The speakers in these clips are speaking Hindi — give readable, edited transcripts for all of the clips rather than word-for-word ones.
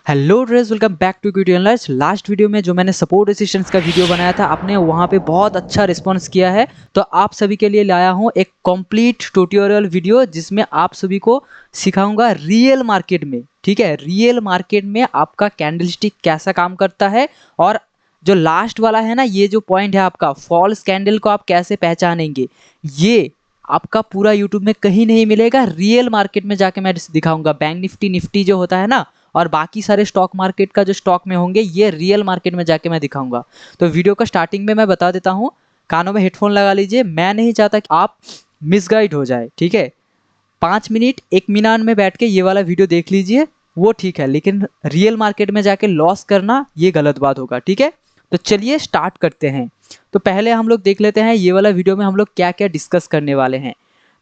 Hello traders, welcome back to Equity Analyst. Last video में जो मैंने सपोर्ट रेजिस्टेंस का वीडियो बनाया था, आपने वहां पे बहुत अच्छा रिस्पांस किया है। तो आप सभी के लिए लाया हूं एक कंप्लीट ट्यूटोरियल वीडियो जिसमें आप सभी को सिखाऊंगा रियल मार्केट में, ठीक है, रियल मार्केट में आपका कैंडलस्टिक कैसा काम करता है। और जो लास्ट वाला है ना, ये जो पॉइंट है आपका फॉल्स कैंडल को आप कैसे पहचानेंगे, ये आपका पूरा यूट्यूब में कहीं नहीं मिलेगा। रियल मार्केट में जाके मैं दिखाऊंगा। बैंक निफ्टी निफ्टी जो होता है ना, और बाकी सारे स्टॉक मार्केट का जो स्टॉक में होंगे, ये रियल मार्केट में जाके मैं दिखाऊंगा। तो वीडियो का स्टार्टिंग में मैं बता देता हूँ, कानों में हेडफोन लगा लीजिए। मैं नहीं चाहता कि आप मिसगाइड हो जाए, ठीक है। 5 मिनट इत्मीनान में बैठ के ये वाला वीडियो देख लीजिए, वो ठीक है, लेकिन रियल मार्केट में जाके लॉस करना ये गलत बात होगा, ठीक है। तो चलिए स्टार्ट करते हैं। तो पहले हम लोग देख लेते हैं ये वाला वीडियो में हम लोग क्या क्या डिस्कस करने वाले हैं।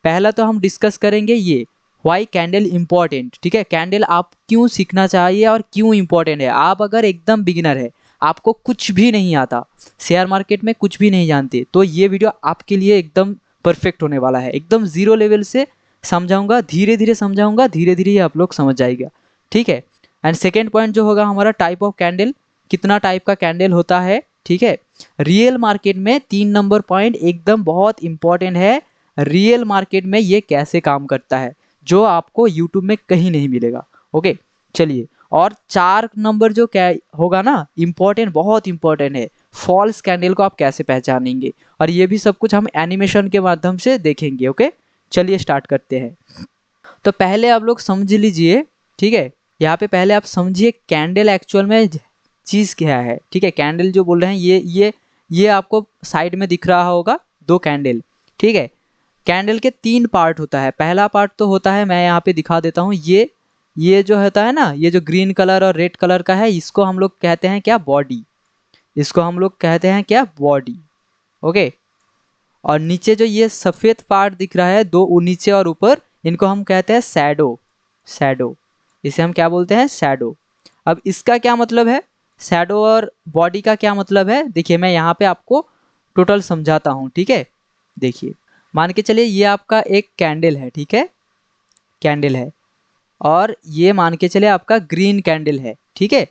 पहला तो हम डिस्कस करेंगे ये वाई कैंडल इंपॉर्टेंट, ठीक है। कैंडल आप क्यों सीखना चाहिए और क्यों इंपॉर्टेंट है। आप अगर एकदम बिगिनर है, आपको कुछ भी नहीं आता, शेयर मार्केट में कुछ भी नहीं जानते, तो ये वीडियो आपके लिए एकदम परफेक्ट होने वाला है। एकदम जीरो लेवल से समझाऊंगा, धीरे धीरे समझाऊंगा, धीरे धीरे आप लोग समझ जाएगा, ठीक है। एंड सेकेंड पॉइंट जो होगा हमारा टाइप ऑफ कैंडल, कितना टाइप का कैंडल होता है, ठीक है। रियल मार्केट में 3 नंबर पॉइंट एकदम बहुत इंपॉर्टेंट है। रियल मार्केट में ये कैसे काम करता है, जो आपको यूट्यूब में कहीं नहीं मिलेगा। ओके, चलिए। और 4 नंबर जो क्या होगा ना, इंपॉर्टेंट, बहुत इंपॉर्टेंट है। फॉल्स कैंडल को आप कैसे पहचानेंगे, और ये भी सब कुछ हम एनिमेशन के माध्यम से देखेंगे। ओके, चलिए स्टार्ट करते हैं। तो पहले आप लोग समझ लीजिए, ठीक है। यहाँ पे पहले आप समझिए कैंडल एक्चुअल में चीज क्या है, ठीक है। कैंडल जो बोल रहे हैं, ये आपको साइड में दिख रहा होगा, 2 कैंडल, ठीक है। कैंडल के 3 पार्ट होता है। पहला पार्ट तो होता है, मैं यहाँ पे दिखा देता हूँ, ये जो होता है ना, ये जो ग्रीन कलर और रेड कलर का है, इसको हम लोग कहते हैं क्या, बॉडी। इसको हम लोग कहते हैं क्या, बॉडी। ओके। और नीचे जो ये सफेद पार्ट दिख रहा है, दो नीचे और ऊपर, इनको हम कहते हैं शैडो। शैडो, इसे हम क्या बोलते हैं, शैडो। अब इसका क्या मतलब है, शैडो और बॉडी का क्या मतलब है, देखिए मैं यहाँ पे आपको टोटल समझाता हूँ, ठीक है। देखिए, मान के चलिए ये आपका एक कैंडल है, ठीक है, कैंडल है। और ये मान के चलिए आपका ग्रीन कैंडल है, ठीक है।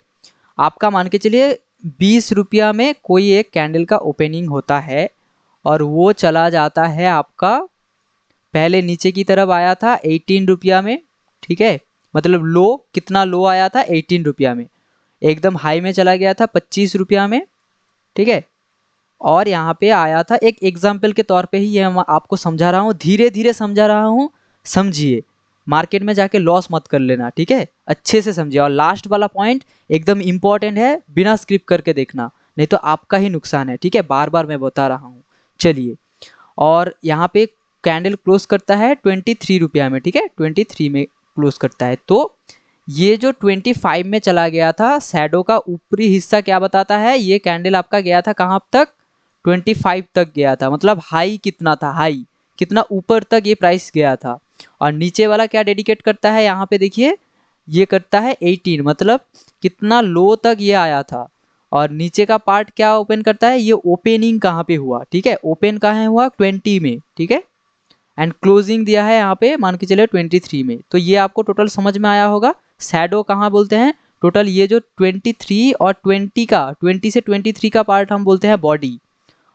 आपका मान के चलिए 20 रुपया में कोई एक कैंडल का ओपनिंग होता है, और वो चला जाता है आपका, पहले नीचे की तरफ आया था 18 रुपया में, ठीक है। मतलब लो, कितना लो आया था, 18 रुपया में। एकदम हाई में चला गया था 25 रुपया में, ठीक है। और यहाँ पे आया था, एक एग्जाम्पल के तौर पे ही ये मैं आपको समझा रहा हूँ, धीरे धीरे समझा रहा हूँ, समझिए। मार्केट में जाके लॉस मत कर लेना, ठीक है, अच्छे से समझिए। और लास्ट वाला पॉइंट एकदम इंपॉर्टेंट है, बिना स्क्रिप्ट करके देखना, नहीं तो आपका ही नुकसान है, ठीक है, बार बार मैं बता रहा हूँ। चलिए, और यहाँ पे कैंडल क्लोज करता है 23 रुपया में, ठीक है, 23 में क्लोज करता है। तो ये जो 25 में चला गया था, शैडो का ऊपरी हिस्सा क्या बताता है, ये कैंडल आपका गया था कहाँ तक, 25 तक गया था। मतलब हाई कितना था, हाई कितना ऊपर तक ये प्राइस गया था। और नीचे वाला क्या डेडिकेट करता है, यहाँ पे देखिए, ये करता है 18, मतलब कितना लो तक ये आया था। और नीचे का पार्ट क्या ओपन करता है, ये ओपनिंग कहाँ पे हुआ, ठीक है, ओपन कहाँ हुआ, 20 में, ठीक है। एंड क्लोजिंग दिया है यहाँ पे, मान के चलिए 23 में। तो ये आपको टोटल समझ में आया होगा। शैडो कहाँ बोलते हैं, टोटल ये जो 23 और 20 का, 20 से 23 का पार्ट हम बोलते हैं बॉडी।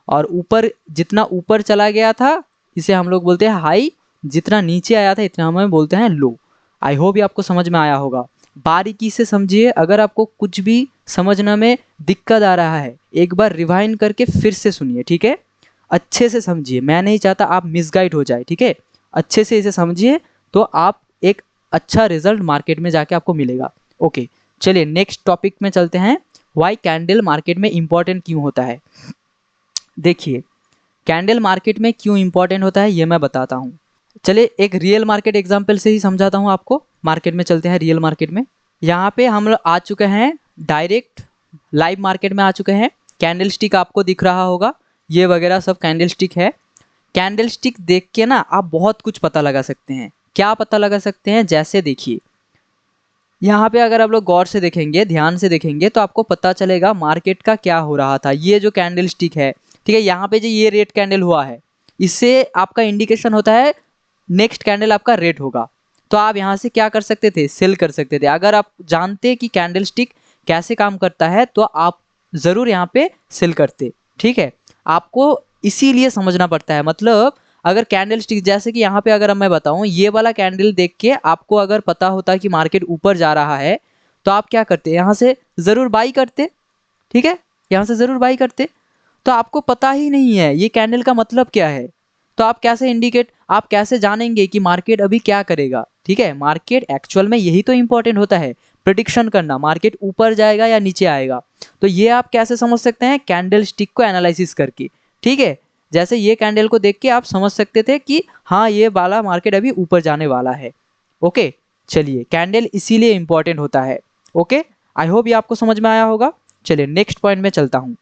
और ऊपर जितना ऊपर चला गया था, इसे हम लोग बोलते हैं हाई। जितना नीचे आया था, इतना हम बोलते हैं लो। आई होप ये आपको समझ में आया होगा। बारीकी से समझिए, अगर आपको कुछ भी समझने में दिक्कत आ रहा है, एक बार रिवाइंड करके फिर से सुनिए, ठीक है। अच्छे से समझिए, मैं नहीं चाहता आप मिसगाइड हो जाए, ठीक है। अच्छे से इसे समझिए, तो आप एक अच्छा रिजल्ट मार्केट में जाके आपको मिलेगा। ओके, चलिए नेक्स्ट टॉपिक में चलते हैं। वाई कैंडल मार्केट में इंपॉर्टेंट क्यों होता है। देखिए, कैंडल मार्केट में क्यों इंपॉर्टेंट होता है, ये मैं बताता हूँ। चलिए एक रियल मार्केट एग्जांपल से ही समझाता हूँ आपको। मार्केट में चलते हैं, रियल मार्केट में। यहाँ पे हम लोग आ चुके हैं, डायरेक्ट लाइव मार्केट में आ चुके हैं। कैंडल स्टिक आपको दिख रहा होगा, ये वगैरह सब कैंडल स्टिक है। कैंडल स्टिक देख के ना आप बहुत कुछ पता लगा सकते हैं। क्या पता लगा सकते हैं, जैसे देखिए, यहाँ पे अगर आप लोग गौर से देखेंगे, ध्यान से देखेंगे, तो आपको पता चलेगा मार्केट का क्या हो रहा था। ये जो कैंडल स्टिक है, ठीक है, यहाँ पे जो ये रेड कैंडल हुआ है, इससे आपका इंडिकेशन होता है नेक्स्ट कैंडल आपका रेड होगा। तो आप यहाँ से क्या कर सकते थे, सेल कर सकते थे। अगर आप जानते कि कैंडलस्टिक कैसे काम करता है तो आप ज़रूर यहाँ पे सेल करते। ठीक है, आपको इसीलिए समझना पड़ता है। मतलब अगर कैंडलस्टिक, जैसे कि यहाँ पे अगर मैं बताऊँ, ये वाला कैंडल देख के आपको अगर पता होता कि मार्केट ऊपर जा रहा है तो आप क्या करते, यहाँ से ज़रूर बाई करते। ठीक है, यहाँ से ज़रूर बाई करते। तो आपको पता ही नहीं है ये कैंडल का मतलब क्या है, तो आप कैसे इंडिकेट, आप कैसे जानेंगे कि मार्केट अभी क्या करेगा। ठीक है, मार्केट एक्चुअल में यही तो इंपॉर्टेंट होता है, प्रेडिक्शन करना, मार्केट ऊपर जाएगा या नीचे आएगा। तो ये आप कैसे समझ सकते हैं, कैंडल स्टिक को एनालिसिस करके। ठीक है, जैसे ये कैंडल को देख के आप समझ सकते थे कि हाँ ये वाला मार्केट अभी ऊपर जाने वाला है। ओके, चलिए, कैंडल इसीलिए इंपॉर्टेंट होता है। ओके, आई होप ये आपको समझ में आया होगा। चलिए नेक्स्ट पॉइंट में चलता हूँ।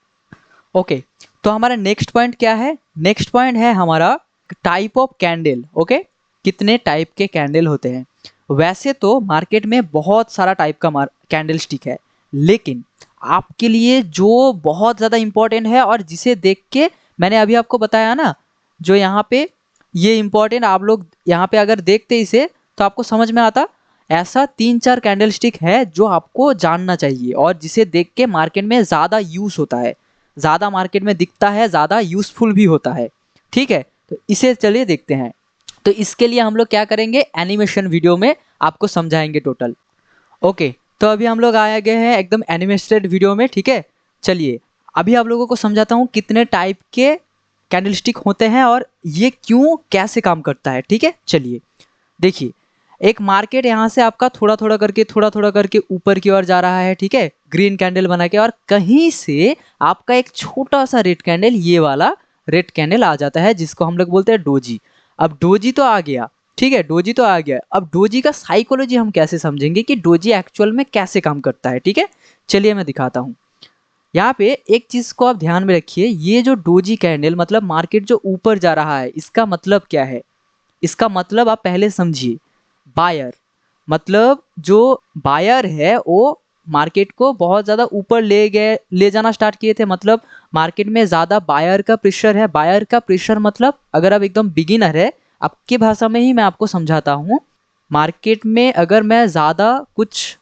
ओके, तो हमारा नेक्स्ट पॉइंट क्या है, नेक्स्ट पॉइंट है हमारा टाइप ऑफ कैंडल। ओके, कितने टाइप के कैंडल होते हैं। वैसे तो मार्केट में बहुत सारा टाइप का कैंडल स्टिक है, लेकिन आपके लिए जो बहुत ज़्यादा इंपॉर्टेंट है और जिसे देख के मैंने अभी आपको बताया ना, जो यहाँ पे ये इंपॉर्टेंट, आप लोग यहाँ पे अगर देखते इसे तो आपको समझ में आता, ऐसा 3-4 कैंडल स्टिक है जो आपको जानना चाहिए और जिसे देख के मार्केट में ज़्यादा यूज़ होता है, ज़्यादा मार्केट में दिखता है, ज़्यादा यूज़फुल भी होता है। ठीक है, तो इसे चलिए देखते हैं। तो इसके लिए हम लोग क्या करेंगे, एनिमेशन वीडियो में आपको समझाएंगे टोटल। ओके, तो अभी हम लोग आए गए हैं एकदम एनिमेटेड वीडियो में। ठीक है, चलिए अभी आप लोगों को समझाता हूँ कितने टाइप के कैंडलस्टिक होते हैं और ये क्यों कैसे काम करता है। ठीक है, चलिए देखिए, एक मार्केट यहाँ से आपका थोड़ा थोड़ा करके ऊपर की ओर जा रहा है। ठीक है, ग्रीन कैंडल बना के, और कहीं से आपका एक छोटा सा रेड कैंडल, ये वाला रेड कैंडल आ जाता है जिसको हम लोग बोलते हैं डोजी। अब डोजी तो आ गया, ठीक है, डोजी तो आ गया। अब डोजी का साइकोलॉजी हम कैसे समझेंगे कि डोजी एक्चुअल में कैसे काम करता है। ठीक है, चलिए मैं दिखाता हूँ। यहाँ पे एक चीज को आप ध्यान में रखिए, ये जो डोजी कैंडल मतलब मार्केट जो ऊपर जा रहा है, इसका मतलब क्या है, इसका मतलब आप पहले समझिए। बायर, मतलब जो बायर है वो मार्केट को बहुत ज़्यादा ऊपर ले जाना स्टार्ट किए थे। मतलब मार्केट में ज़्यादा बायर का प्रेशर है। बायर का प्रेशर मतलब, अगर आप एकदम बिगिनर है, आपकी भाषा में ही मैं आपको समझाता हूँ। मार्केट में अगर मैं ज़्यादा कुछ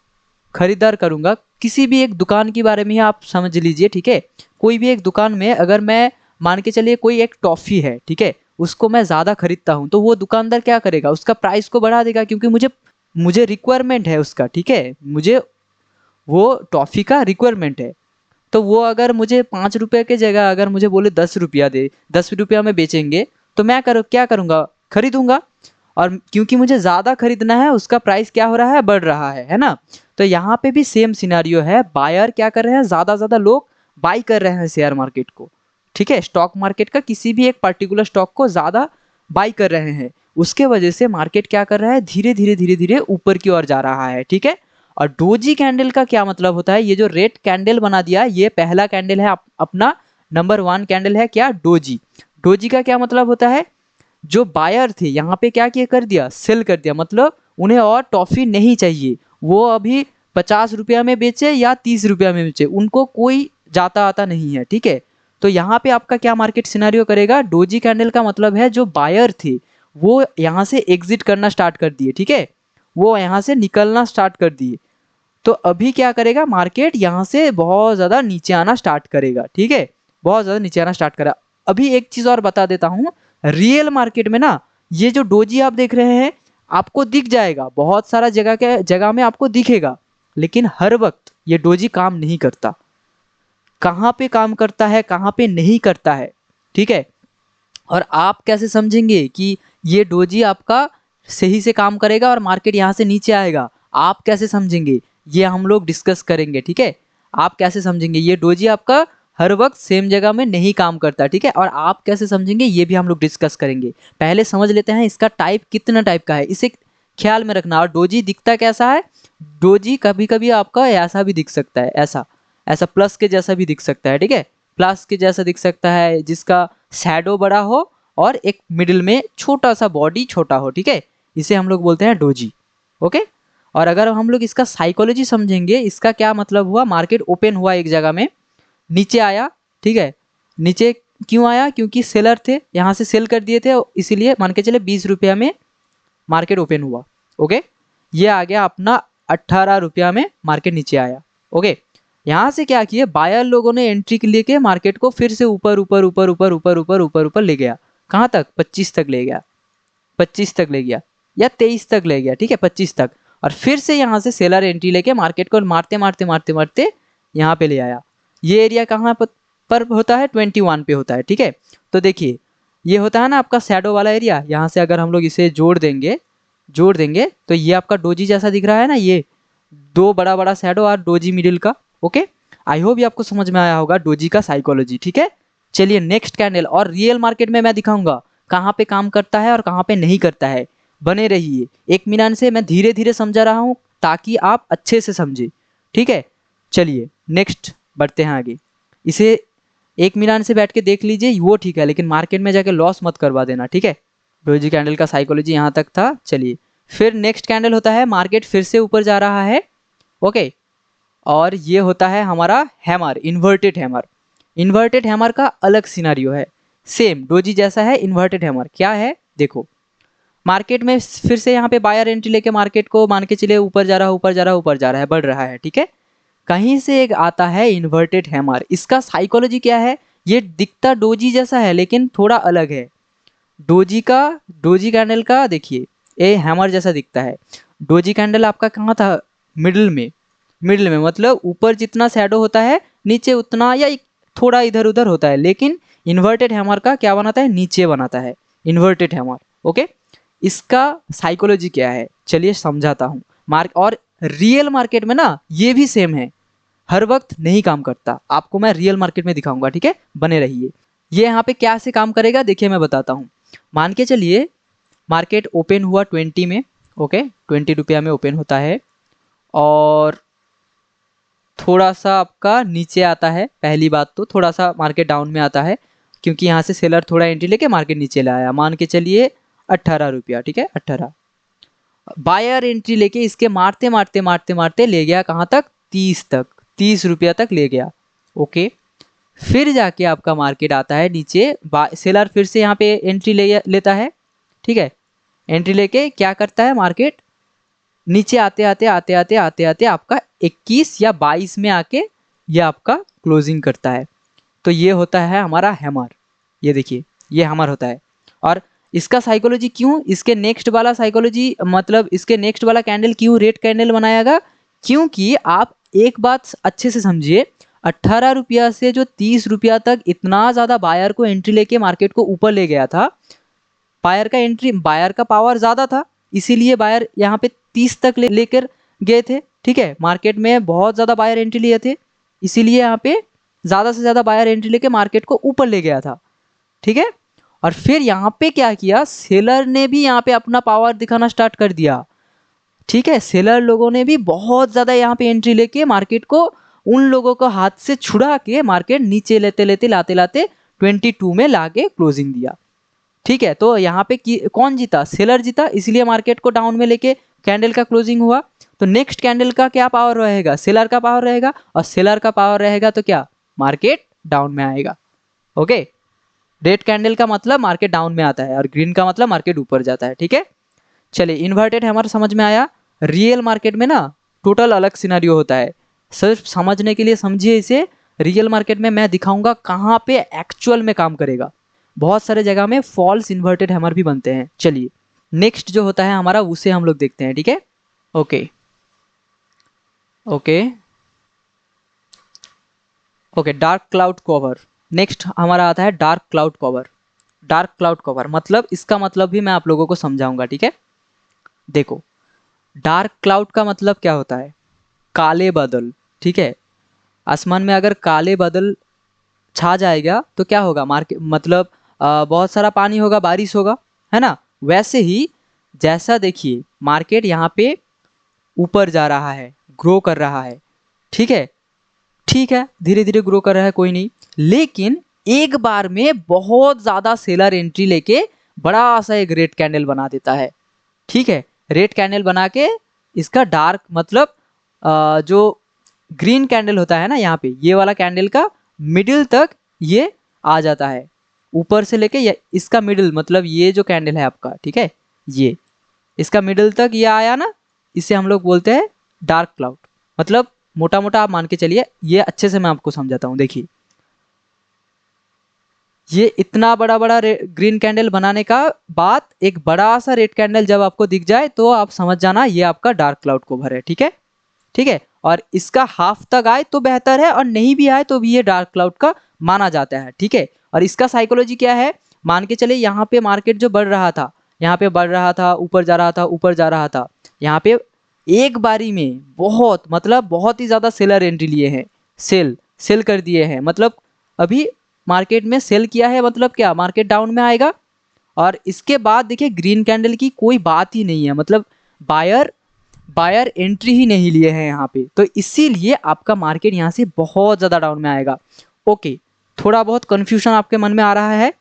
खरीदार करूँगा, किसी भी एक दुकान के बारे में ही आप समझ लीजिए। ठीक है, कोई भी एक दुकान में अगर मैं, मान के चलिए कोई एक टॉफ़ी है, ठीक है, उसको मैं ज़्यादा खरीदता हूँ, तो वो दुकानदार क्या करेगा, उसका प्राइस को बढ़ा देगा, क्योंकि मुझे रिक्वायरमेंट है उसका। ठीक है, मुझे वो टॉफ़ी का रिक्वायरमेंट है। तो वो अगर मुझे 5 रुपये की जगह अगर मुझे बोले 10 रुपया दे, 10 रुपया में बेचेंगे, तो मैं क्या करूँगा, खरीदूंगा। और क्योंकि मुझे ज़्यादा खरीदना है, उसका प्राइस क्या हो रहा है, बढ़ रहा है ना। तो यहाँ पे भी सेम सिनारियो है। बायर क्या कर रहे हैं, ज़्यादा लोग बाई कर रहे हैं शेयर मार्केट को। ठीक है, स्टॉक मार्केट का किसी भी एक पर्टिकुलर स्टॉक को ज़्यादा बाई कर रहे हैं। उसके वजह से मार्केट क्या कर रहा है, धीरे धीरे ऊपर की ओर जा रहा है। ठीक है, और डोजी कैंडल का क्या मतलब होता है, ये जो रेड कैंडल बना दिया, ये पहला कैंडल है अपना नंबर 1 कैंडल है क्या, डोजी। डोजी का क्या मतलब होता है, जो बायर थे यहाँ पे क्या किया, कर दिया, सेल कर दिया। मतलब उन्हें और टॉफी नहीं चाहिए, वो अभी 50 रुपया में बेचे या 30 रुपया में बेचे, उनको कोई जाता आता नहीं है। ठीक है, तो यहाँ पे आपका क्या मार्केट सिनेरियो करेगा, डोजी कैंडल का मतलब है जो बायर थे वो यहाँ से एग्जिट करना स्टार्ट कर दिए। ठीक है, वो यहाँ से निकलना स्टार्ट कर दिए। तो अभी क्या करेगा, मार्केट यहाँ से बहुत ज़्यादा नीचे आना स्टार्ट करेगा। ठीक है, बहुत ज़्यादा नीचे आना स्टार्ट करा। अभी एक चीज़ और बता देता हूँ, रियल मार्केट में ना, ये जो डोजी आप देख रहे हैं, आपको दिख जाएगा बहुत सारा जगह में आपको दिखेगा, लेकिन हर वक्त ये डोजी काम नहीं करता। कहाँ पे काम करता है, कहाँ पे नहीं करता है। ठीक है, और आप कैसे समझेंगे कि ये डोजी आपका सही से काम करेगा और मार्केट यहाँ से नीचे आएगा, आप कैसे समझेंगे, ये हम लोग डिस्कस करेंगे। ठीक है, आप कैसे समझेंगे ये डोजी आपका हर वक्त सेम जगह में नहीं काम करता। ठीक है, और आप कैसे समझेंगे ये भी हम लोग डिस्कस करेंगे। पहले समझ लेते हैं इसका टाइप कितना टाइप का है, इसे ख्याल में रखना। और डोजी दिखता कैसा है, डोजी कभी कभी आपका ऐसा भी दिख सकता है, ऐसा ऐसा प्लस के जैसा भी दिख सकता है। ठीक है, प्लस के जैसा दिख सकता है, जिसका शैडो बड़ा हो और एक मिडिल में छोटा सा बॉडी छोटा हो। ठीक है, इसे हम लोग बोलते हैं डोजी। ओके, और अगर हम लोग इसका साइकोलॉजी समझेंगे, इसका क्या मतलब हुआ, मार्केट ओपन हुआ एक जगह में, नीचे आया। ठीक है, नीचे क्यों आया, क्योंकि सेलर थे, यहाँ से सेल कर दिए थे, इसीलिए मान के चले 20 रुपया में मार्केट ओपन हुआ। ओके, ये आ गया अपना 18 रुपया में मार्केट नीचे आया। ओके, यहाँ से क्या किए बायर लोगों ने एंट्री के लेके मार्केट को फिर से ऊपर ऊपर ऊपर ऊपर ऊपर ऊपर ऊपर ऊपर ले गया। कहाँ तक? 25 तक ले गया, 25 तक ले गया या 23 तक ले गया, ठीक है 25 तक। और फिर से यहाँ से सेलर एंट्री लेके मार्केट को मारते मारते मारते मारते यहाँ पे ले आया। ये एरिया कहाँ पर होता है? 21 पे होता है, ठीक है। तो देखिए ये होता है ना आपका शैडो वाला एरिया, यहाँ से अगर हम लोग इसे जोड़ देंगे तो ये आपका डोजी जैसा दिख रहा है ना, ये दो बड़ा बड़ा शैडो और डोजी मिडिल का। ओके, आई होप ये आपको समझ में आया होगा डोजी का साइकोलॉजी, ठीक है। चलिए नेक्स्ट कैंडल, और रियल मार्केट में मैं दिखाऊंगा कहाँ पे काम करता है और कहाँ पे नहीं करता है। बने रहिए, एक मिनट से मैं धीरे धीरे समझा रहा हूँ ताकि आप अच्छे से समझे, ठीक है। चलिए नेक्स्ट बढ़ते हैं आगे। इसे एक मिनट से बैठ के देख लीजिए वो ठीक है, लेकिन मार्केट में जाके लॉस मत करवा देना, ठीक है। डोजी कैंडल का साइकोलॉजी यहाँ तक था। चलिए फिर नेक्स्ट कैंडल होता है मार्केट फिर से ऊपर जा रहा है। ओके, और ये होता है हमारा hammer, inverted hammer. Inverted hammer का अलग सिनारियो है, सेम डोजी जैसा है। इन्वर्टेड हैमर क्या है? देखो मार्केट में फिर से यहाँ पे बायर एंट्री लेके मार्केट को मान के चले ऊपर जा रहा है, ऊपर जा रहा है, ऊपर जा रहा है, बढ़ रहा है, ठीक है। कहीं से एक आता है इन्वर्टेड हैमर। इसका साइकोलॉजी क्या है? ये दिखता डोजी जैसा है लेकिन थोड़ा अलग है। डोजी कैंडल का देखिए ये हैमर जैसा दिखता है। डोजी कैंडल आपका कहाँ था? मिडिल में मतलब ऊपर जितना शैडो होता है नीचे उतना या थोड़ा इधर उधर होता है, लेकिन इन्वर्टेड हैमर का क्या बनाता है? नीचे बनाता है इन्वर्टेड हैमर। ओके, इसका साइकोलॉजी क्या है चलिए समझाता हूँ। और रियल मार्केट में ना ये भी सेम है, हर वक्त नहीं काम करता। आपको मैं रियल मार्केट में दिखाऊंगा, ठीक है, बने रहिए। ये यहाँ पे क्या से काम करेगा देखिए मैं बताता हूँ। मान के चलिए मार्केट ओपन हुआ 20 में। ओके, 20 रुपया में ओपन होता है और थोड़ा सा आपका नीचे आता है। पहली बात तो थोड़ा सा मार्केट डाउन में आता है क्योंकि यहाँ से सेलर थोड़ा एंट्री लेके मार्केट नीचे लाया। मान के चलिए 18 रुपया, ठीक है 18। बायर एंट्री लेके इसके मारते मारते मारते मारते ले गया कहाँ तक? 30 तक, 30 रुपया तक ले गया। ओके, फिर जाके आपका मार्केट आता है नीचे, सेलर फिर से यहाँ पे एंट्री लेता है, ठीक है। एंट्री लेके क्या करता है मार्केट नीचे आते आते आते आते आते आते आपका 21 या 22 में आके ये आपका क्लोजिंग करता है। तो ये होता है हमारा हैमर। ये देखिए ये हैमर होता है। और इसका साइकोलॉजी क्यों, इसके नेक्स्ट वाला साइकोलॉजी मतलब इसके नेक्स्ट वाला कैंडल क्यों रेड कैंडल बनाएगा? क्योंकि आप एक बात अच्छे से समझिए, 18 रुपया से जो 30 रुपया तक इतना ज़्यादा बायर को एंट्री लेके मार्केट को ऊपर ले गया था। बायर का पावर ज़्यादा था, इसीलिए बायर यहाँ पे 30 तक लेकर गए थे, ठीक है। मार्केट में बहुत ज़्यादा बायर एंट्री लिए थे, इसीलिए यहाँ पे ज़्यादा से ज़्यादा बायर एंट्री लेके मार्केट को ऊपर ले गया था, ठीक है। और फिर यहाँ पे क्या किया, सेलर ने भी यहाँ पे अपना पावर दिखाना स्टार्ट कर दिया, ठीक है। सेलर लोगों ने भी बहुत ज़्यादा यहाँ पे एंट्री लेके मार्केट को उन लोगों को हाथ से छुड़ा के मार्केट नीचे लेते लेते लाते लाते 22 में लाके क्लोजिंग दिया, ठीक है। तो यहाँ पे कौन जीता? सेलर जीता, इसलिए मार्केट को डाउन में लेके कैंडल का क्लोजिंग हुआ। तो नेक्स्ट कैंडल का क्या पावर रहेगा? सेलर का पावर रहेगा, और सेलर का पावर रहेगा तो क्या? मार्केट डाउन में आएगा। ओके, रेड कैंडल का मतलब मार्केट डाउन में आता है और ग्रीन का मतलब मार्केट ऊपर जाता है, ठीक है। चलिए इन्वर्टेड हैमर समझ में आया। रियल मार्केट में ना टोटल अलग सिनेरियो होता है, सिर्फ समझने के लिए समझिए इसे। रियल मार्केट में मैं दिखाऊंगा कहाँ पे एक्चुअल में काम करेगा। बहुत सारे जगह में फॉल्स इन्वर्टेड हैमर भी बनते हैं। चलिए नेक्स्ट जो होता है हमारा उसे हम लोग देखते हैं, ठीक है। Okay okay okay, dark cloud cover. Next हमारा आता है dark cloud cover. Dark cloud cover मतलब इसका मतलब भी मैं आप लोगों को समझाऊंगा, ठीक है। देखो डार्क क्लाउड का मतलब क्या होता है? काले बादल, ठीक है। आसमान में अगर काले बादल छा जाएगा तो क्या होगा? मार्केट मतलब बहुत सारा पानी होगा, बारिश होगा, है ना। वैसे ही जैसा देखिए मार्केट यहाँ पे ऊपर जा रहा है, ग्रो कर रहा है, ठीक है, ठीक है, धीरे धीरे ग्रो कर रहा है, कोई नहीं। लेकिन एक बार में बहुत ज़्यादा सेलर एंट्री लेके बड़ा सा एक रेड कैंडल बना देता है, ठीक है। रेड कैंडल बना के इसका डार्क मतलब जो ग्रीन कैंडल होता है ना, यहाँ पे ये वाला कैंडल का मिडिल तक ये आ जाता है, ऊपर से लेके इसका मिडिल मतलब ये जो कैंडल है आपका, ठीक है, ये इसका मिडिल तक ये आया ना, इसे हम लोग बोलते हैं डार्क क्लाउड। मतलब मोटा मोटा आप मान के चलिए, ये अच्छे से मैं आपको समझाता हूँ। देखिए ये इतना बड़ा बड़ा ग्रीन कैंडल बनाने का बाद एक बड़ा सा रेड कैंडल जब आपको दिख जाए तो आप समझ जाना ये आपका डार्क क्लाउड कवर है। ठीक है, ठीक है। और इसका हाफ तक आए तो बेहतर है, और नहीं भी आए तो भी ये डार्क क्लाउड का माना जाता है। ठीक है, और इसका साइकोलॉजी क्या है, मान के चले यहाँ पे मार्केट जो बढ़ रहा था, यहाँ पे बढ़ रहा था, ऊपर जा रहा था, ऊपर जा रहा था, यहाँ पे एक बारी में बहुत मतलब बहुत ही ज्यादा सेलर एंट्री लिए हैं, सेल सेल कर दिए हैं। मतलब अभी मार्केट में सेल किया है, मतलब क्या, मार्केट डाउन में आएगा। और इसके बाद देखिए ग्रीन कैंडल की कोई बात ही नहीं है, मतलब बायर बायर एंट्री ही नहीं लिए हैं यहाँ पे, तो इसीलिए आपका मार्केट यहाँ से बहुत ज़्यादा डाउन में आएगा। ओके, थोड़ा बहुत कन्फ्यूजन आपके मन में आ रहा है,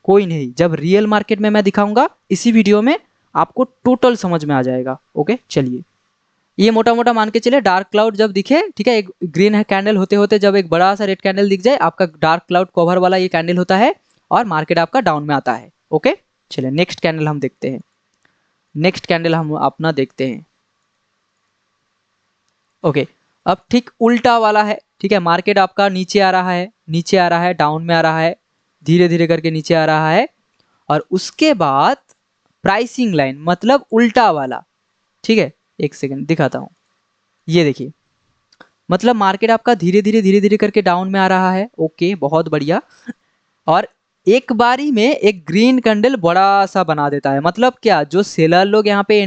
कोई नहीं, जब रियल मार्केट में मैं दिखाऊंगा इसी वीडियो में आपको टोटल समझ में आ जाएगा। ओके चलिए, ये मोटा मोटा मान के चले डार्क क्लाउड जब दिखे, ठीक है, एक ग्रीन कैंडल होते होते जब एक बड़ा सा रेड कैंडल दिख जाए, आपका डार्क क्लाउड कवर वाला ये कैंडल होता है और मार्केट आपका डाउन में आता है। ओके चलिए नेक्स्ट कैंडल हम देखते हैं, नेक्स्ट कैंडल हम अपना देखते हैं। ओके, अब ठीक उल्टा वाला है। ठीक है, मार्केट आपका नीचे आ रहा है, नीचे आ रहा है, डाउन में आ रहा है, धीरे धीरे करके नीचे आ रहा है, और उसके बाद प्राइसिंग लाइन मतलब उल्टा वाला। ठीक है, एक सेकंड दिखाता हूँ, ये देखिए, मतलब मार्केट आपका धीरे धीरे करके डाउन में आ रहा है। ओके बहुत बढ़िया, और एक बारी में एक ग्रीन कैंडल बड़ा सा बना देता है। मतलब क्या, जो सेलर लोग यहाँ पे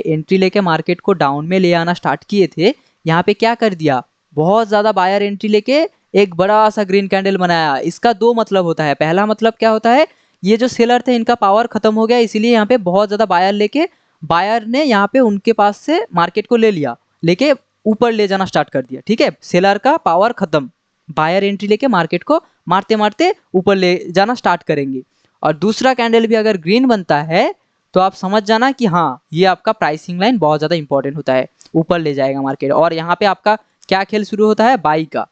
एंट्री लेके मार्केट को डाउन में ले आना स्टार्ट किए थे, यहाँ पे क्या कर दिया, बहुत ज्यादा बायर एंट्री लेके एक बड़ा सा ग्रीन कैंडल बनाया। इसका दो मतलब होता है, पहला मतलब क्या होता है, ये जो सेलर थे इनका पावर खत्म हो गया, इसीलिए यहाँ पे बहुत ज्यादा बायर लेके बायर ने यहाँ पे उनके पास से मार्केट को ले लिया, लेके ऊपर ले जाना स्टार्ट कर दिया। ठीक है, सेलर का पावर खत्म, बायर एंट्री लेके मार्केट को मारते मारते ऊपर ले जाना स्टार्ट करेंगे। और दूसरा कैंडल भी अगर ग्रीन बनता है तो आप समझ जाना कि हाँ ये आपका प्राइसिंग लाइन बहुत ज़्यादा इंपॉर्टेंट होता है, ऊपर ले जाएगा मार्केट। और यहाँ पे आपका क्या खेल शुरू होता है, बाई का।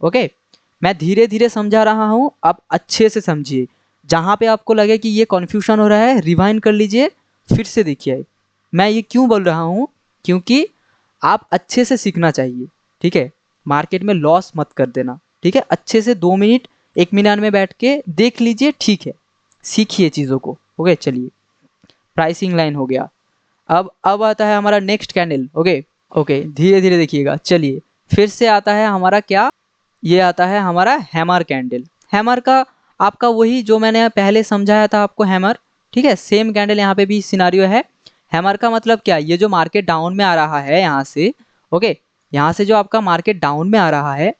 ओके, मैं धीरे धीरे समझा रहा हूँ, आप अच्छे से समझिए। जहाँ पे आपको लगे कि ये कन्फ्यूजन हो रहा है, रिवाइंड कर लीजिए, फिर से देखिए। मैं ये क्यों बोल रहा हूँ, क्योंकि आप अच्छे से सीखना चाहिए। ठीक है, मार्केट में लॉस मत कर देना। ठीक है, अच्छे से 2 मिनट 1 मिनट में बैठ के देख लीजिए, ठीक है, सीखिए चीज़ों को। ओके चलिए, प्राइसिंग लाइन हो गया। अब आता है हमारा नेक्स्ट कैंडल। ओके ओके, धीरे धीरे देखिएगा। चलिए फिर से आता है हमारा क्या, ये आता है हमारा हैमर कैंडल। हैमर का आपका वही जो मैंने पहले समझाया था आपको, हैमर। ठीक है, सेम कैंडल यहाँ पे भी सिनारियो है। हैमर का मतलब क्या, ये जो मार्केट डाउन में आ रहा है यहाँ से, ओके, यहाँ से जो आपका मार्केट डाउन में आ रहा है,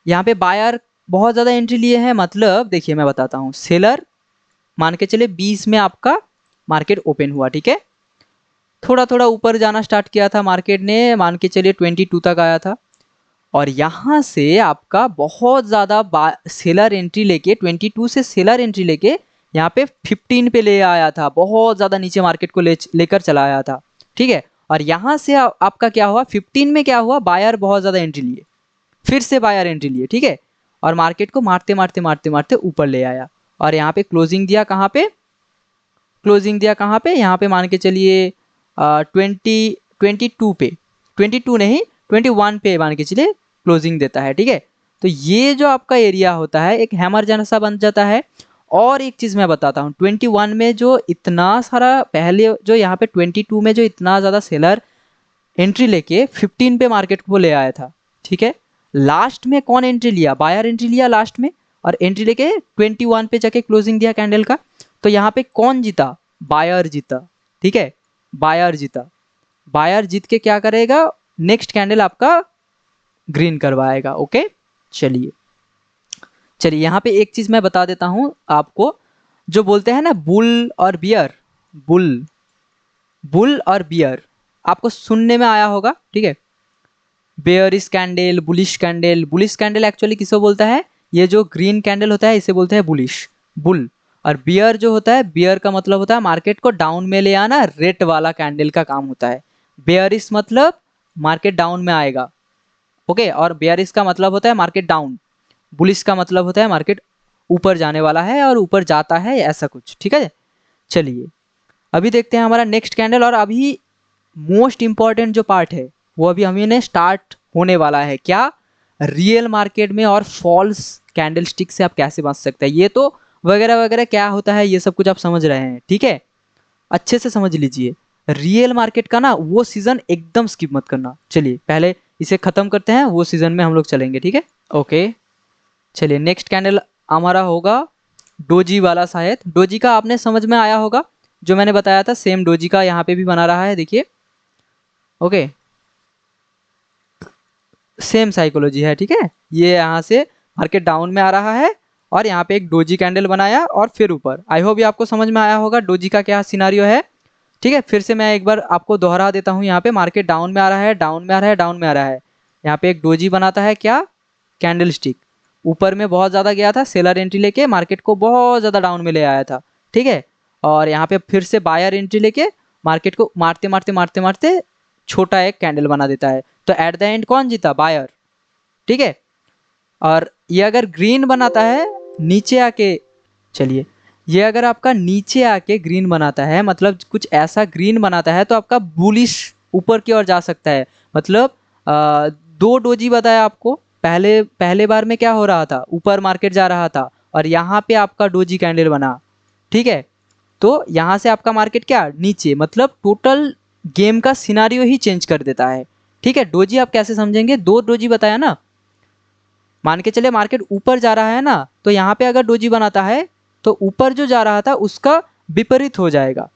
यहाँ पे बायर बहुत ज़्यादा एंट्री लिए हैं। मतलब देखिए मैं बताता हूँ, सेलर मान के चले 20 में आपका मार्केट ओपन हुआ। ठीक है, थोड़ा थोड़ा ऊपर जाना स्टार्ट किया था मार्केट ने, मान के चलिए 22 तक आया था। और यहाँ से आपका बहुत ज़्यादा सेलर एंट्री लेके 22 से सेलर एंट्री लेके यहाँ पे 15 पे ले आया था, बहुत ज़्यादा नीचे मार्केट को लेकर चला आया था। ठीक है, और यहाँ से आपका क्या हुआ, 15 में क्या हुआ, बायर बहुत ज़्यादा एंट्री लिए, फिर से बायर एंट्री लिए। ठीक है, और मार्केट को मारते मारते मारते मारते ऊपर ले आया, और यहाँ पे क्लोजिंग दिया कहाँ पे, क्लोजिंग दिया कहाँ पे, यहाँ पे मान के चलिए 22 पे, 22 नहीं 21 पे मान के चलिए क्लोजिंग देता है। ठीक है, तो ये जो आपका एरिया होता है एक हैमर जैसा बन जाता है। और एक चीज़ मैं बताता हूँ, 21 में जो इतना सारा पहले, जो यहाँ पे 22 में जो इतना ज़्यादा सेलर एंट्री लेके 15 पे मार्केट को ले आया था। ठीक है, लास्ट में कौन एंट्री लिया, बायर एंट्री लिया लास्ट में, और एंट्री लेके 21 पे जाके क्लोजिंग दिया कैंडल का। तो यहाँ पे कौन जीता, बायर जीता। ठीक है, बायर जीता, बायर जीत के क्या करेगा, नेक्स्ट कैंडल आपका ग्रीन करवाएगा। ओके चलिए चलिए, यहाँ पे एक चीज मैं बता देता हूँ आपको, जो बोलते हैं ना बुल और बियर, बुल बुल और बियर, आपको सुनने में आया होगा। ठीक है, bearish candle, bullish candle. Bullish candle actually किसको बोलता है, ये जो ग्रीन कैंडल होता है इसे बोलते हैं बुलिश, बुल। और बियर जो होता है, बियर का मतलब होता है मार्केट को डाउन में ले आना, रेट वाला कैंडल का काम होता है। बेयरिश मतलब मार्केट डाउन में आएगा। ओके, और बेयरिश का मतलब होता है मार्केट डाउन, बुलिश का मतलब होता है मार्केट ऊपर जाने वाला है और ऊपर जाता है, ऐसा कुछ। ठीक है, चलिए अभी देखते हैं हमारा नेक्स्ट कैंडल, और अभी मोस्ट इम्पॉर्टेंट जो पार्ट है वो अभी हमें स्टार्ट होने वाला है। क्या? रियल मार्केट में और फॉल्स कैंडल स्टिक से आप कैसे बच सकते हैं। ये तो वगैरह वगैरह क्या होता है ये सब कुछ आप समझ रहे हैं, ठीक है, अच्छे से समझ लीजिए। रियल मार्केट का ना वो सीजन एकदम स्किप मत करना। चलिए पहले इसे खत्म करते हैं, वो सीजन में हम लोग चलेंगे, ठीक है। ओके चलिए नेक्स्ट कैंडल हमारा होगा डोजी वाला। शायद डोजी का आपने समझ में आया होगा, जो मैंने बताया था सेम डोजी का यहाँ पे भी बना रहा है, देखिए। ओके सेम साइकोलॉजी है, ठीक है। ये यहाँ से मार्केट डाउन में आ रहा है और यहाँ पे एक डोजी कैंडल बनाया और फिर ऊपर। आई होप ये आपको समझ में आया होगा डोजी का क्या सिनारियो है, ठीक है। फिर से मैं एक बार आपको दोहरा देता हूँ। यहाँ पे मार्केट डाउन में आ रहा है, डाउन में आ रहा है, डाउन में आ रहा है। यहाँ पे एक डोजी बनाता है, क्या? Candle stick. ऊपर में बहुत ज़्यादा गया था, सेलर एंट्री लेके मार्केट को बहुत ज़्यादा डाउन में ले आया था, ठीक है। और यहाँ पे फिर से बायर एंट्री लेके मार्केट को मारते मारते मारते मारते छोटा एक कैंडल बना देता है। तो एट द एंड कौन जीता? बायर, ठीक है। और ये अगर ग्रीन बनाता है नीचे आके, चलिए ये अगर आपका नीचे आके ग्रीन बनाता है, मतलब कुछ ऐसा ग्रीन बनाता है, तो आपका बुलिश ऊपर की ओर जा सकता है। मतलब दो डोजी बताया आपको। पहले बार में क्या हो रहा था, ऊपर मार्केट जा रहा था और यहाँ पे आपका डोजी कैंडल बना, ठीक है। तो यहाँ से आपका मार्केट क्या? नीचे, मतलब टोटल गेम का सिनारियो ही चेंज कर देता है, ठीक है। डोजी आप कैसे समझेंगे? दो डोजी बताया ना, मान के चले मार्केट ऊपर जा रहा है ना, तो यहाँ पे अगर डोजी बनाता है तो ऊपर जो जा रहा था उसका विपरीत हो जाएगा।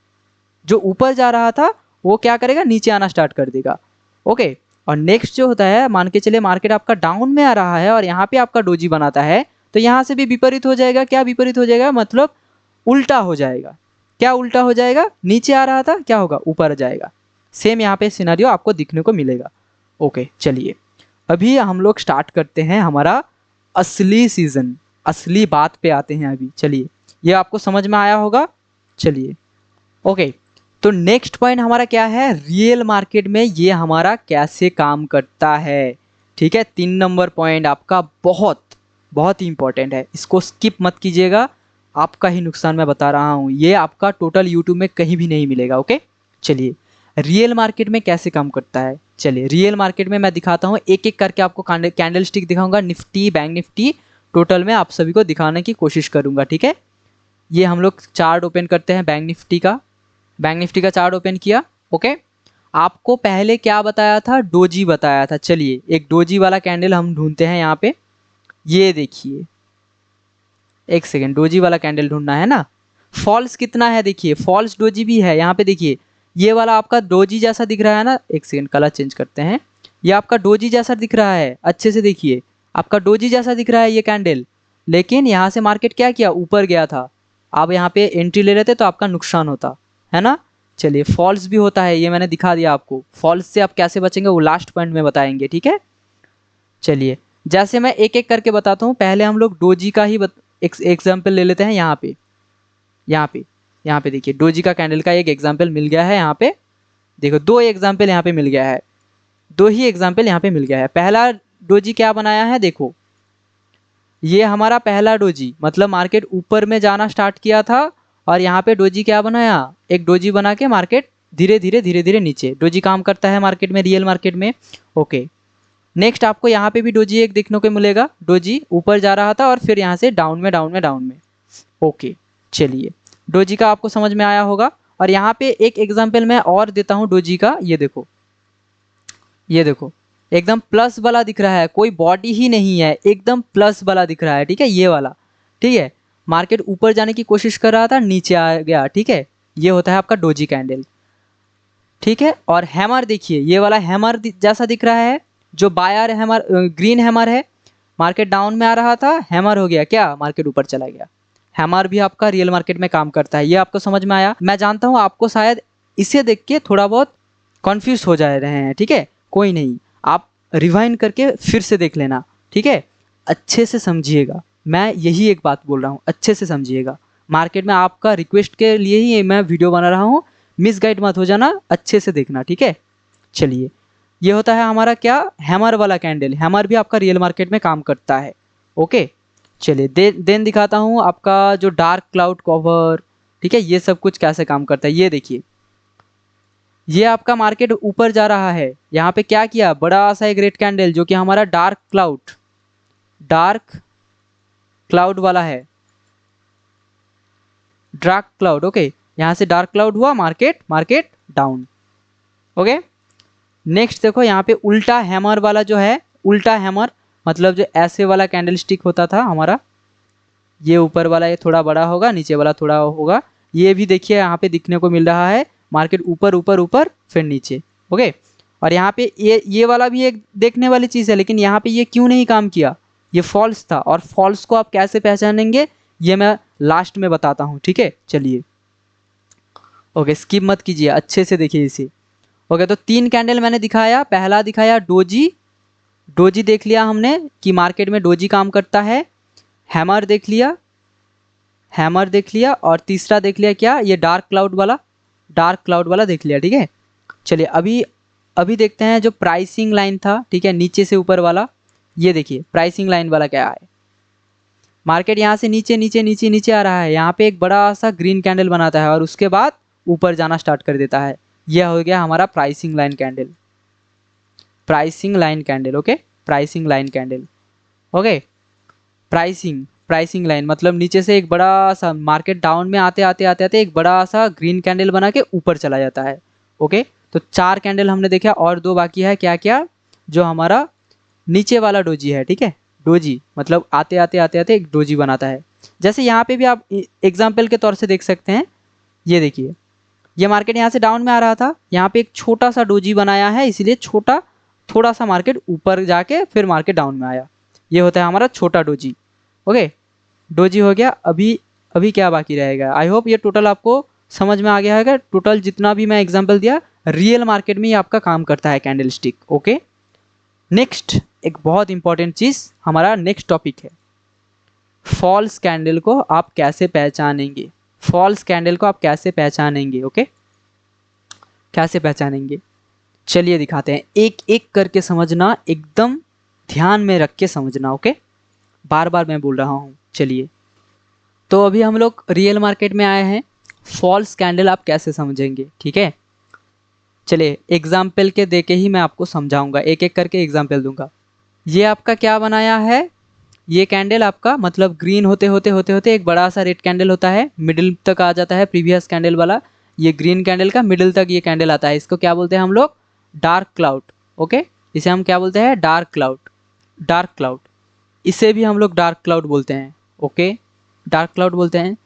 जो ऊपर जा रहा था वो क्या करेगा? नीचे आना स्टार्ट कर देगा। ओके, और नेक्स्ट जो होता है, मान के चले मार्केट आपका डाउन में आ रहा है और यहाँ पे आपका डोजी बनाता है, तो यहाँ से भी विपरीत हो जाएगा। क्या विपरीत हो जाएगा? मतलब उल्टा हो जाएगा। क्या उल्टा हो जाएगा? नीचे आ रहा था, क्या होगा? ऊपर जाएगा। सेम यहाँ पे सिनारियो आपको दिखने को मिलेगा। ओके चलिए अभी हम लोग स्टार्ट करते हैं हमारा असली सीजन। असली बात पे आते हैं अभी। चलिए ये आपको समझ में आया होगा। चलिए ओके, तो नेक्स्ट पॉइंट हमारा क्या है? रियल मार्केट में ये हमारा कैसे काम करता है, ठीक है। 3 नंबर पॉइंट आपका बहुत बहुत ही इंपॉर्टेंट है, इसको स्किप मत कीजिएगा। आपका ही नुकसान मैं बता रहा हूँ, ये आपका टोटल यूट्यूब में कहीं भी नहीं मिलेगा। ओके चलिए रियल मार्केट में कैसे काम करता है। चलिए रियल मार्केट में मैं दिखाता हूँ, एक एक करके आपको कैंडल स्टिक दिखाऊंगा, निफ्टी, बैंक निफ्टी, टोटल में आप सभी को दिखाने की कोशिश करूंगा, ठीक है। ये हम लोग चार्ट ओपन करते हैं बैंक निफ्टी का। बैंक निफ्टी का चार्ट ओपन किया। ओके, आपको पहले क्या बताया था? डोजी बताया था। चलिए एक डोजी वाला कैंडल हम ढूंढते हैं यहाँ पे। ये देखिए, एक सेकेंड, डोजी वाला कैंडल ढूंढना है ना। फॉल्स कितना है देखिए, फॉल्स डोजी भी है यहाँ पे। देखिए ये वाला आपका डोजी जैसा दिख रहा है ना। एक सेकेंड, कलर चेंज करते हैं। ये आपका डोजी जैसा दिख रहा है, अच्छे से देखिए, आपका डोजी जैसा दिख रहा है ये कैंडल। लेकिन यहाँ से मार्केट क्या किया? ऊपर गया था। आप यहाँ पे एंट्री ले लेते तो आपका नुकसान होता है ना। चलिए फॉल्स भी होता है, ये मैंने दिखा दिया आपको। फॉल्स से आप कैसे बचेंगे वो लास्ट पॉइंट में बताएंगे, ठीक है। चलिए जैसे मैं एक एक करके बताता हूँ, पहले हम लोग डोजी का ही एग्जाम्पल ले लेते हैं। यहाँ पे देखिए डोजी का कैंडल का एक एग्जाम्पल मिल गया है यहाँ पे। देखो दो एग्जाम्पल यहाँ पे मिल गया है, दो ही एग्जाम्पल यहाँ पे मिल गया है। पहला डोजी क्या बनाया है देखो, ये हमारा पहला डोजी, मतलब मार्केट ऊपर में जाना स्टार्ट किया था और यहाँ पे डोजी क्या बनाया? एक डोजी बना के मार्केट धीरे धीरे धीरे धीरे नीचे। डोजी काम करता है मार्केट में, रियल मार्केट में। ओके नेक्स्ट आपको यहाँ पे भी डोजी एक देखने को मिलेगा। डोजी ऊपर जा रहा था और फिर यहाँ से डाउन में डाउन में डाउन में। ओके चलिए डोजी का आपको समझ में आया होगा। और यहाँ पे एक एग्जाम्पल मैं और देता हूँ डोजी का। ये देखो, ये देखो एकदम प्लस वाला दिख रहा है, कोई बॉडी ही नहीं है, एकदम प्लस वाला दिख रहा है, ठीक है। ये वाला, ठीक है। मार्केट ऊपर जाने की कोशिश कर रहा था, नीचे आ गया, ठीक है। ये होता है आपका डोजी कैंडल, ठीक है। और हैमर देखिए, ये वाला हैमर जैसा दिख रहा है, जो बायर हैमर, ग्रीन हैमर है। मार्केट डाउन में आ रहा था, हैमर हो गया, क्या? मार्केट ऊपर चला गया। हैमर भी आपका रियल मार्केट में काम करता है, ये आपको समझ में आया। मैं जानता हूँ आपको शायद इसे देख के थोड़ा बहुत कन्फ्यूज हो जा रहे हैं, ठीक है। कोई नहीं, आप रिवाइंड करके फिर से देख लेना, ठीक है। अच्छे से समझिएगा, मैं यही एक बात बोल रहा हूँ, अच्छे से समझिएगा। मार्केट में आपका रिक्वेस्ट के लिए ही मैं वीडियो बना रहा हूँ, मिसगाइड मत हो जाना, अच्छे से देखना, ठीक है। चलिए ये होता है हमारा क्या? हैमर वाला कैंडल। हैमर भी आपका रियल मार्केट में काम करता है। ओके चलिए देन दिखाता हूँ आपका जो डार्क क्लाउड कवर, ठीक है, ये सब कुछ कैसे काम करता है ये देखिए। ये आपका मार्केट ऊपर जा रहा है, यहाँ पे क्या किया, बड़ा सा एक रेड कैंडल जो कि हमारा डार्क क्लाउड वाला है, डार्क क्लाउड। ओके, यहाँ से डार्क क्लाउड हुआ, मार्केट डाउन। ओके, नेक्स्ट देखो यहाँ पे उल्टा हैमर वाला जो है, उल्टा हैमर मतलब जो ऐसे वाला कैंडल स्टिक होता था हमारा, ये ऊपर वाला ये थोड़ा बड़ा होगा, नीचे वाला थोड़ा होगा, ये भी देखिए यहाँ पे दिखने को मिल रहा है, मार्केट ऊपर ऊपर ऊपर फिर नीचे। ओके, और यहाँ पे ये वाला भी एक देखने वाली चीज़ है, लेकिन यहाँ पे ये क्यों नहीं काम किया, ये फॉल्स था। और फॉल्स को आप कैसे पहचानेंगे ये मैं लास्ट में बताता हूँ, ठीक है। चलिए, ओके, स्किप मत कीजिए, अच्छे से देखिए इसे। ओके, तो 3 कैंडल मैंने दिखाया, पहला दिखाया डोजी देख लिया हमने कि मार्केट में डोजी काम करता है, हैमर देख लिया, और तीसरा देख लिया क्या, ये डार्क क्लाउड वाला देख लिया, ठीक है। चलिए अभी देखते हैं जो प्राइसिंग लाइन था, ठीक है, नीचे से ऊपर वाला, ये देखिए प्राइसिंग लाइन वाला क्या है। मार्केट यहाँ से नीचे आ रहा है, यहाँ पे एक बड़ा सा ग्रीन कैंडल बनाता है और उसके बाद ऊपर जाना स्टार्ट कर देता है। यह हो गया हमारा pricing line candle. Okay, pricing line candle. Okay, pricing line मतलब नीचे से एक बड़ा सा मार्केट डाउन में आते एक बड़ा सा ग्रीन कैंडल बना के ऊपर चला जाता है। ओके, तो 4 कैंडल हमने देखा और 2 बाकी है, क्या जो हमारा नीचे वाला डोजी है, ठीक है। डोजी मतलब आते एक डोजी बनाता है। जैसे यहाँ पे भी आप एग्जाम्पल के तौर से देख सकते हैं, ये देखिए, ये मार्केट यहाँ से डाउन में आ रहा था, यहाँ पे एक छोटा सा डोजी बनाया है, इसीलिए थोड़ा सा मार्केट ऊपर जाके फिर मार्केट डाउन में आया, ये होता है हमारा छोटा डोजी। ओके, डोजी हो गया। अभी क्या बाकी रहेगा, आई होप ये टोटल आपको समझ में आ गया है। टोटल जितना भी मैं एग्जांपल दिया रियल मार्केट में ये आपका काम करता है कैंडल स्टिक। ओके, नेक्स्ट एक बहुत इंपॉर्टेंट चीज़ हमारा नेक्स्ट टॉपिक है, फॉल्स कैंडल को आप कैसे पहचानेंगे। ओके, कैसे पहचानेंगे, चलिए दिखाते हैं, एक एक करके समझना, एकदम ध्यान में रख के समझना। ओके, बार बार मैं बोल रहा हूँ। चलिए, तो अभी हम लोग रियल मार्केट में आए हैं, फॉल्स कैंडल आप कैसे समझेंगे, ठीक है। चलिए एग्जाम्पल के देके ही मैं आपको समझाऊंगा, एक एक करके एग्जाम्पल दूंगा। ये आपका क्या बनाया है, ये कैंडल आपका मतलब ग्रीन होते एक बड़ा सा रेड कैंडल होता है, मिडिल तक आ जाता है प्रीवियस कैंडल वाला, ये ग्रीन कैंडल का मिडिल तक ये कैंडल आता है, इसको क्या बोलते हैं हम लोग, डार्क क्लाउड। ओके, इसे हम क्या बोलते हैं, डार्क क्लाउड, इसे भी हम लोग डार्क क्लाउड बोलते हैं। ओके, डार्क क्लाउड बोलते हैं।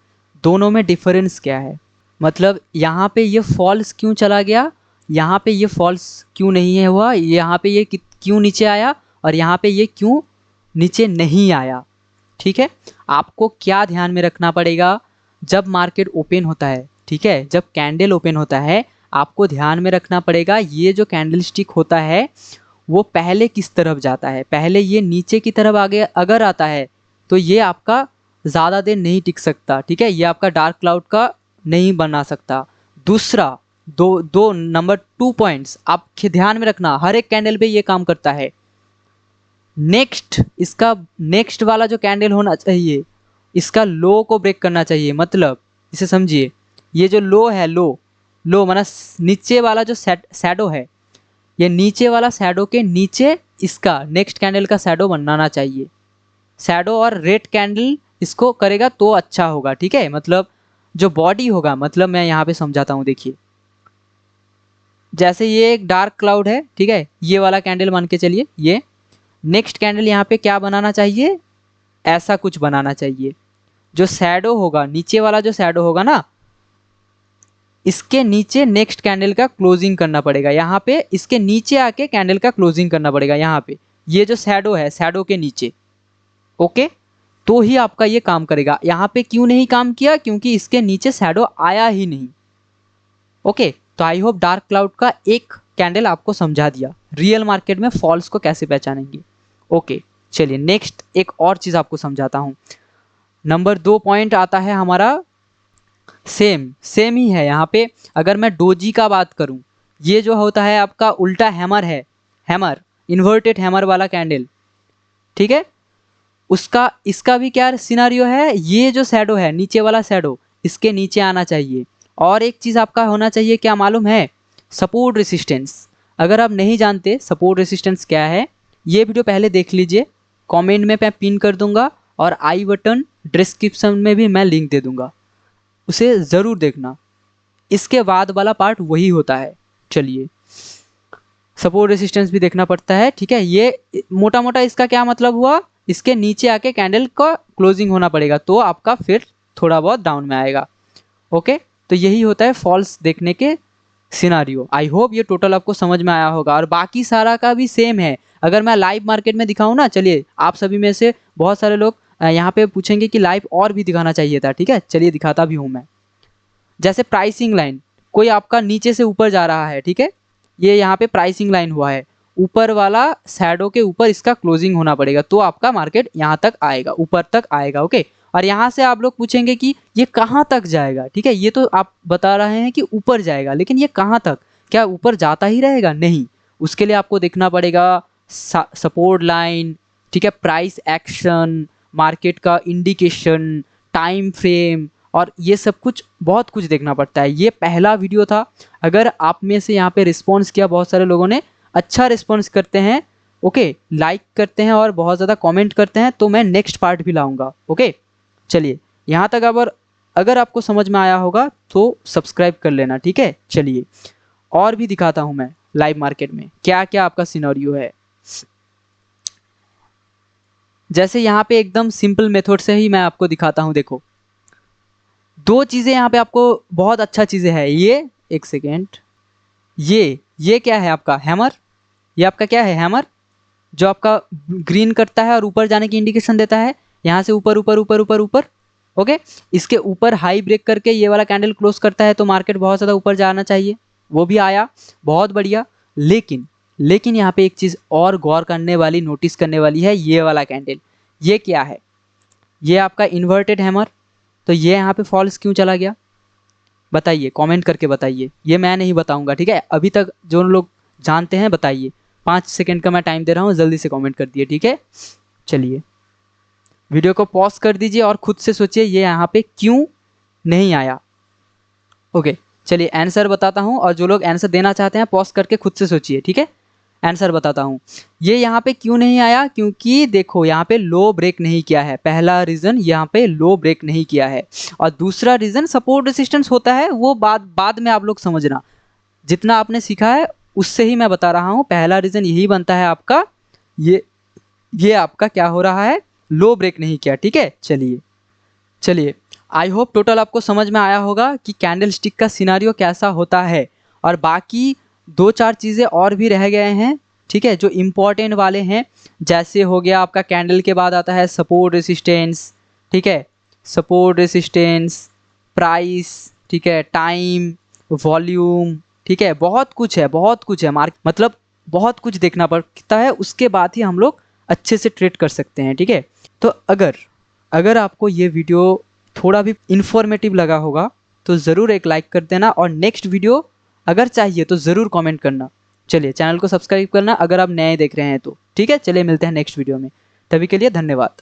दोनों में डिफरेंस क्या है, मतलब यहाँ पे ये फॉल्स क्यों चला गया, यहाँ पे ये फॉल्स क्यों नहीं है हुआ, यहाँ पे ये क्यों नीचे आया, और यहाँ पे ये क्यों नीचे नहीं आया, ठीक है। आपको क्या ध्यान में रखना पड़ेगा, जब मार्केट ओपन होता है, ठीक है, जब कैंडल ओपन होता है, आपको ध्यान में रखना पड़ेगा ये जो कैंडल स्टिक होता है वो पहले किस तरफ जाता है। पहले ये नीचे की तरफ आगे अगर आता है तो ये आपका ज़्यादा देर नहीं टिक सकता, ठीक है, ये आपका डार्क क्लाउड का नहीं बना सकता। दूसरा, दो नंबर 2 पॉइंट्स आप ध्यान में रखना, हर एक कैंडल पे ये काम करता है। इसका नेक्स्ट वाला जो कैंडल होना चाहिए, इसका लो को ब्रेक करना चाहिए, मतलब इसे समझिए, ये जो लो है, लो माना नीचे वाला जो शैडो है, ये नीचे वाला शैडो के नीचे इसका नेक्स्ट कैंडल का शैडो बनाना चाहिए। शैडो और रेड कैंडल इसको करेगा तो अच्छा होगा, ठीक है, मतलब जो बॉडी होगा, मतलब मैं यहाँ पे समझाता हूँ। देखिए, जैसे ये एक डार्क क्लाउड है, ठीक है, ये वाला कैंडल मान के चलिए, ये नेक्स्ट कैंडल यहाँ पे क्या बनाना चाहिए, ऐसा कुछ बनाना चाहिए। जो शैडो होगा, नीचे वाला जो शैडो होगा ना, इसके नीचे नेक्स्ट कैंडल का क्लोजिंग करना पड़ेगा, यहाँ पे इसके नीचे आके कैंडल का क्लोजिंग करना पड़ेगा, यहाँ पे ये जो शैडो है, शैडो के नीचे। ओके, तो ही आपका ये काम करेगा। यहाँ पे क्यों नहीं काम किया, क्योंकि इसके नीचे शैडो आया ही नहीं। ओके, तो आई होप डार्क क्लाउड का एक कैंडल आपको समझा दिया, रियल मार्केट में फॉल्स को कैसे पहचानेंगे। ओके, चलिए नेक्स्ट एक और चीज़ आपको समझाता हूँ। नंबर 2 पॉइंट आता है हमारा, सेम ही है। यहाँ पे अगर मैं डोजी का बात करूँ, ये जो होता है आपका उल्टा हैमर है, इन्वर्टेड हैमर वाला कैंडल, ठीक है, इसका भी क्या सिनारियो है, ये जो शैडो है, नीचे वाला शैडो, इसके नीचे आना चाहिए। और एक चीज़ आपका होना चाहिए, क्या मालूम है? Support resistance. अगर आप नहीं जानते सपोर्ट रेसिस्टेंस क्या है, ये वीडियो पहले देख लीजिए, कमेंट में मैं पिन कर दूंगा और आई बटन डिस्क्रिप्शन में भी मैं लिंक दे दूंगा, उसे ज़रूर देखना। इसके बाद वाला पार्ट वही होता है। चलिए, सपोर्ट रेसिस्टेंस भी देखना पड़ता है, ठीक है। ये मोटा मोटा इसका क्या मतलब हुआ, इसके नीचे आके कैंडल का क्लोजिंग होना पड़ेगा, तो आपका फिर थोड़ा बहुत डाउन में आएगा। ओके, तो यही होता है फॉल्स देखने के सिनारियो। आई होप ये टोटल आपको समझ में आया होगा। और बाकी सारा का भी सेम है। अगर मैं लाइव मार्केट में दिखाऊं ना, चलिए, आप सभी में से बहुत सारे लोग यहाँ पे पूछेंगे कि लाइव और भी दिखाना चाहिए था, ठीक है, चलिए दिखाता भी हूँ मैं। जैसे प्राइसिंग लाइन, कोई आपका नीचे से ऊपर जा रहा है, ठीक है, ये यहाँ पे प्राइसिंग लाइन हुआ है, ऊपर वाला शैडो के ऊपर इसका क्लोजिंग होना पड़ेगा, तो आपका मार्केट यहाँ तक आएगा, ऊपर तक आएगा। ओके, और यहाँ से आप लोग पूछेंगे कि ये कहाँ तक जाएगा, ठीक है, ये तो आप बता रहे हैं कि ऊपर जाएगा, लेकिन ये कहाँ तक, क्या ऊपर जाता ही रहेगा? नहीं, उसके लिए आपको देखना पड़ेगा सपोर्ट लाइन, ठीक है, प्राइस एक्शन, मार्केट का इंडिकेशन, टाइम फ्रेम, और ये सब कुछ बहुत कुछ देखना पड़ता है। ये पहला वीडियो था। अगर आप में से यहाँ पे रिस्पॉन्स किया, बहुत सारे लोगों ने अच्छा रिस्पॉन्स करते हैं, ओके, लाइक करते हैं और बहुत ज़्यादा कमेंट करते हैं, तो मैं नेक्स्ट पार्ट भी लाऊंगा। ओके, चलिए, यहाँ तक अगर आपको समझ में आया होगा तो सब्सक्राइब कर लेना, ठीक है। चलिए, और भी दिखाता हूँ मैं लाइव मार्केट में क्या क्या आपका सिनेरियो है। जैसे यहाँ पे एकदम सिंपल मेथड से ही मैं आपको दिखाता हूँ। देखो, दो चीज़ें यहाँ पे आपको बहुत अच्छा चीज़ें है। ये एक सेकेंड, ये क्या है आपका हैमर, ये आपका क्या है हैमर, जो आपका ग्रीन करता है और ऊपर जाने की इंडिकेशन देता है, यहाँ से ऊपर ऊपर ऊपर ऊपर ऊपर। ओके, इसके ऊपर हाई ब्रेक करके ये वाला कैंडल क्लोज करता है, तो मार्केट बहुत ज़्यादा ऊपर जाना चाहिए, वो भी आया, बहुत बढ़िया। लेकिन यहाँ पे एक चीज़ और गौर करने वाली, नोटिस करने वाली है, ये वाला कैंडल, ये क्या है, ये आपका इन्वर्टेड हैमर, तो ये यहाँ पे फॉल्स क्यों चला गया, बताइए, कमेंट करके बताइए। ये मैं नहीं बताऊंगा, ठीक है, अभी तक जो लोग जानते हैं बताइए। 5 सेकंड का मैं टाइम दे रहा हूँ, जल्दी से कमेंट कर दिए, ठीक है। चलिए, वीडियो को पॉज कर दीजिए और खुद से सोचिए ये यहाँ पे क्यों नहीं आया। ओके, चलिए आंसर बताता हूँ, और जो लोग आंसर देना चाहते हैं पॉज करके खुद से सोचिए, ठीक है। आंसर बताता हूँ, ये यहाँ पे क्यों नहीं आया, क्योंकि देखो यहाँ पे लो ब्रेक नहीं किया है। पहला रीज़न, यहाँ पे लो ब्रेक नहीं किया है, और दूसरा रीज़न सपोर्ट रेसिस्टेंस होता है, वो बाद में आप लोग समझना। जितना आपने सीखा है उससे ही मैं बता रहा हूँ। पहला रीज़न यही बनता है आपका, ये आपका क्या हो रहा है, लो ब्रेक नहीं किया, ठीक है। चलिए, आई होप टोटल आपको समझ में आया होगा कि कैंडल स्टिक का सिनारियो कैसा होता है। और बाकी 2-4 चीज़ें और भी रह गए हैं, ठीक है, जो इम्पोर्टेंट वाले हैं। जैसे हो गया आपका कैंडल के बाद आता है सपोर्ट रेसिस्टेंस, ठीक है, सपोर्ट रेसिस्टेंस, प्राइस, ठीक है, टाइम, वॉल्यूम, ठीक है, बहुत कुछ है मतलब बहुत कुछ देखना पड़ता है, उसके बाद ही हम लोग अच्छे से ट्रेड कर सकते हैं, ठीक है। तो अगर आपको ये वीडियो थोड़ा भी इन्फॉर्मेटिव लगा होगा तो ज़रूर एक लाइक कर देना, और नेक्स्ट वीडियो अगर चाहिए तो ज़रूर कमेंट करना। चलिए, चैनल को सब्सक्राइब करना अगर आप नए देख रहे हैं तो, ठीक है। चलिए, मिलते हैं नेक्स्ट वीडियो में, तभी के लिए धन्यवाद।